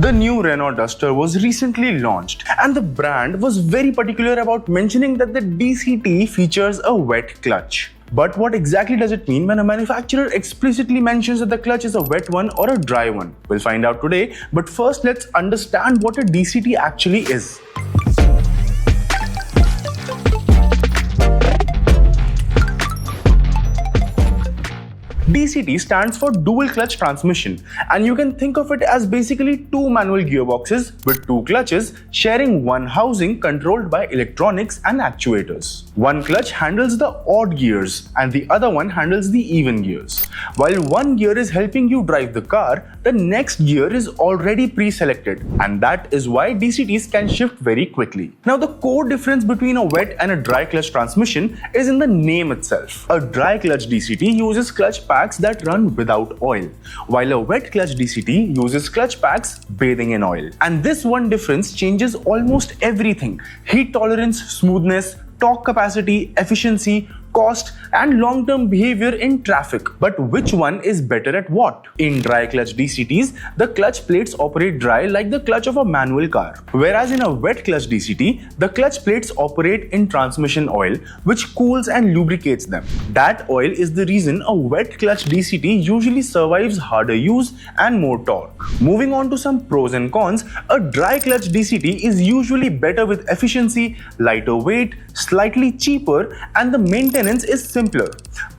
The new Renault Duster was recently launched, and the brand was very particular about mentioning that the DCT features a wet clutch. But what exactly does it mean when a manufacturer explicitly mentions that the clutch is a wet one or a dry one? We'll find out today, but first let's understand what a DCT actually is. DCT stands for dual clutch transmission, and you can think of it as basically two manual gearboxes with two clutches sharing one housing controlled by electronics and actuators. One clutch handles the odd gears and the other one handles the even gears. While one gear is helping you drive the car, the next gear is already pre-selected, and that is why DCTs can shift very quickly. Now, the core difference between a wet and a dry clutch transmission is in the name itself. A dry clutch DCT uses clutch packs that run without oil, while a wet clutch DCT uses clutch packs bathing in oil. And this one difference changes almost everything: heat tolerance, smoothness, torque capacity, efficiency, cost, and long-term behavior in traffic. But which one is better at what? In dry clutch DCTs, the clutch plates operate dry like the clutch of a manual car. Whereas in a wet clutch DCT, the clutch plates operate in transmission oil, which cools and lubricates them. That oil is the reason a wet clutch DCT usually survives harder use and more torque. Moving on to some pros and cons, a dry clutch DCT is usually better with efficiency, lighter weight, slightly cheaper, and the maintenance is simpler.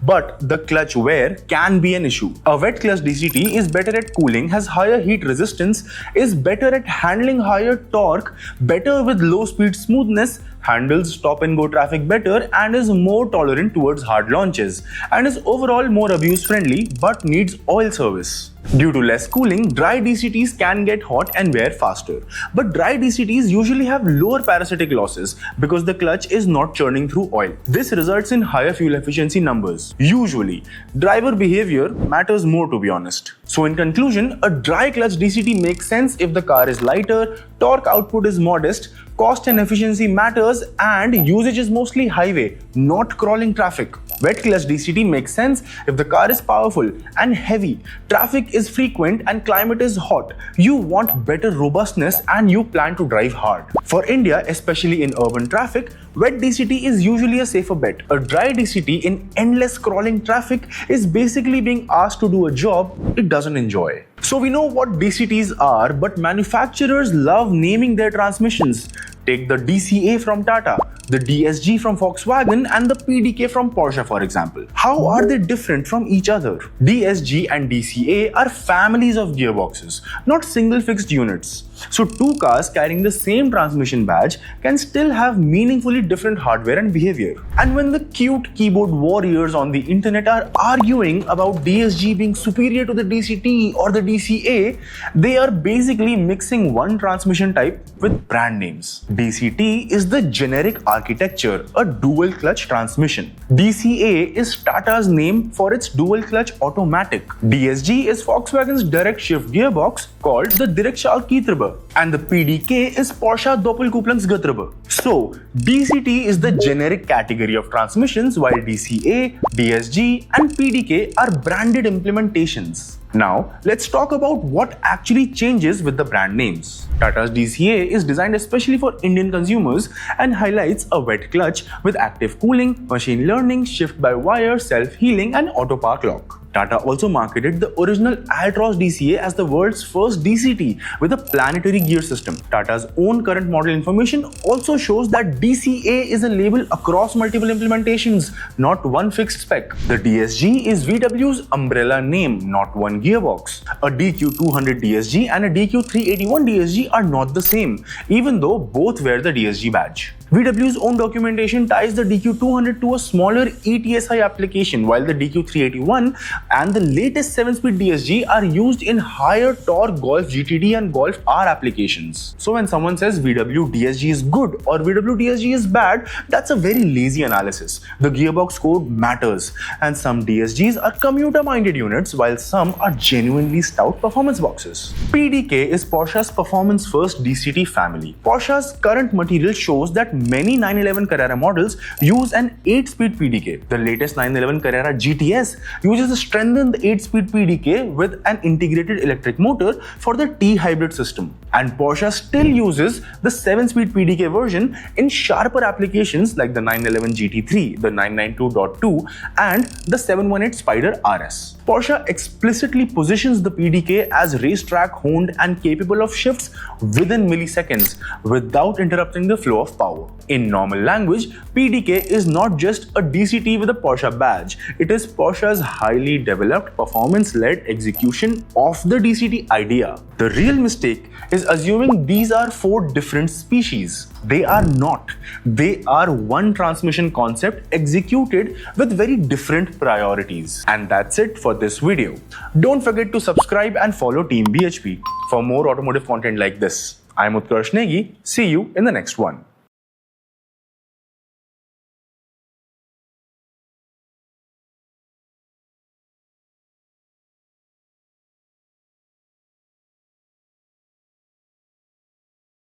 But the clutch wear can be an issue. A wet clutch DCT is better at cooling, has higher heat resistance, is better at handling higher torque, better with low speed smoothness, handles stop and go traffic better, and is more tolerant towards hard launches, and is overall more abuse friendly but needs oil service. Due to less cooling, dry DCTs can get hot and wear faster. But dry DCTs usually have lower parasitic losses because the clutch is not churning through oil. This results in higher fuel efficiency numbers. Usually, driver behavior matters more, to be honest. So in conclusion, a dry clutch DCT makes sense if the car is lighter, torque output is modest, cost and efficiency matters, and usage is mostly highway, not crawling traffic. Wet clutch DCT makes sense if the car is powerful and heavy, traffic is frequent, and climate is hot. You want better robustness and you plan to drive hard. For India, especially in urban traffic, wet DCT is usually a safer bet. A dry DCT in endless crawling traffic is basically being asked to do a job it doesn't enjoy. So we know what DCTs are, but manufacturers love naming their transmissions. Take the DCA from Tata, the DSG from Volkswagen, and the PDK from Porsche, for example. How are they different from each other? DSG and DCA are families of gearboxes, not single fixed units. So two cars carrying the same transmission badge can still have meaningfully different hardware and behavior. And when the cute keyboard warriors on the internet are arguing about DSG being superior to the DCT or the DCA, they are basically mixing one transmission type with brand names. DCT is the generic architecture, a dual clutch transmission. DCA is Tata's name for its dual clutch automatic. DSG is Volkswagen's direct shift gearbox called the Direktschaltgetriebe, and the PDK is Porsche Doppelkupplungsgetriebe. So, DCT is the generic category of transmissions, while DCA, DSG, and PDK are branded implementations. Now, let's talk about what actually changes with the brand names. Tata's DCA is designed especially for Indian consumers and highlights a wet clutch with active cooling, machine learning, shift-by-wire, self-healing, and auto park lock. Tata also marketed the original Altroz DCA as the world's first DCT with a planetary gear system. Tata's own current model information also shows that DCA is a label across multiple implementations, not one fixed spec. The DSG is VW's umbrella name, not one gearbox. A DQ200 DSG and a DQ381 DSG are not the same, even though both wear the DSG badge. VW's own documentation ties the DQ200 to a smaller ETSI application, while the DQ381 and the latest 7-speed DSG are used in higher torque Golf GTD and Golf R applications. So when someone says VW DSG is good or VW DSG is bad, that's a very lazy analysis. The gearbox code matters, and some DSGs are commuter-minded units, while some are genuinely stout performance boxes. PDK is Porsche's performance-first DCT family. Porsche's current material shows that and many 911 Carrera models use an 8-speed PDK. The latest 911 Carrera GTS uses a strengthened 8-speed PDK with an integrated electric motor for the T-hybrid system. And Porsche still uses the 7-speed PDK version in sharper applications like the 911 GT3, the 992.2 and the 718 Spider RS. Porsche explicitly positions the PDK as racetrack honed and capable of shifts within milliseconds without interrupting the flow of power. In normal language, PDK is not just a DCT with a Porsche badge. It is Porsche's highly developed performance-led execution of the DCT idea. The real mistake is assuming these are 4 different species. They are not. They are one transmission concept executed with very different priorities. And that's it for this video. Don't forget to subscribe and follow Team-BHP for more automotive content like this. I'm Utkarsh. See you in the next one.